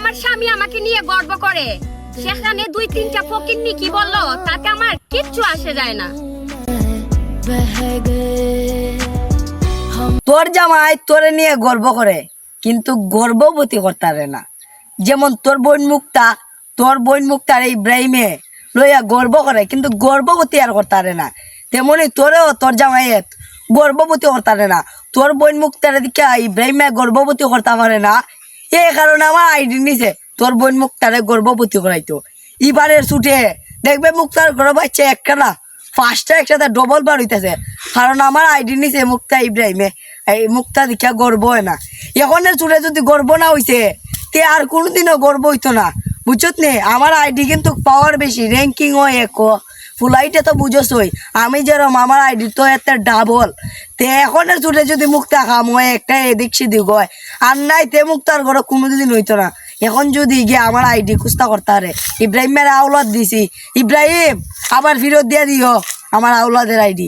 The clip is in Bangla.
আমার স্বামী আমাকে নিয়ে গর্ব করে, সেখানে 2-3টা ফকিন্নি কি বললো তাতে আমার কিচ্ছু আসে যায় না। তোর জামাই তোরে নিয়ে গর্ব করে, কিন্তু গর্ভবতী করতে না। যেমন তোর বোন মুক্তার ইব্রাহিমে লইয়া গর্ব করে, কিন্তু গর্ভবতী আর করতে না। তেমনি তোরেও তোর জামাইয়ে গর্ভবতী করতে না। তোর বোন মুক্তার দিকে ইব্রাহিমে গর্ভবতী করতে পারে না, এই কারণে আমার আইডি নিছে তোর বোন মুক্তারে গর্ভবতী করাইতো। এবারের ছুটে দেখবে মুক্তার গর্ভ বাচ্চা একটা না 5টা একসাথে ডবল বার হইতেছে, কারণ আমার আইডি নিছে মুক্তা ইব্রাহিমে। এই মুক্তা দীক্ষা গর্ব হয় না। এখনের চুলে যদি গর্ব না হইছে তে আর কোনোদিনও গর্ব হইতো না, বুঝছত নে? আমার আইডি কিন্তু পাওয়ার বেশি, র্যাঙ্কিং হয় এক ফুলাইটে তো বুঝোসই। আমি যেরকম আমার আইডি তো এত ডাবল। তে এখনের চুলে যদি মুক্তা খাম হয় একটা এদিক সেদিক হয়, আর নাই তে মুক্তার ঘরে কোনোদিন হইতো না। এখন যদি গিয়ে আমার আইডি কুস্তা করতে পারে, ইব্রাহিমের আওলাদ দিছি, ইব্রাহিম আবার ফেরত দিয়ে দিও আমার আওলাদের আইডি।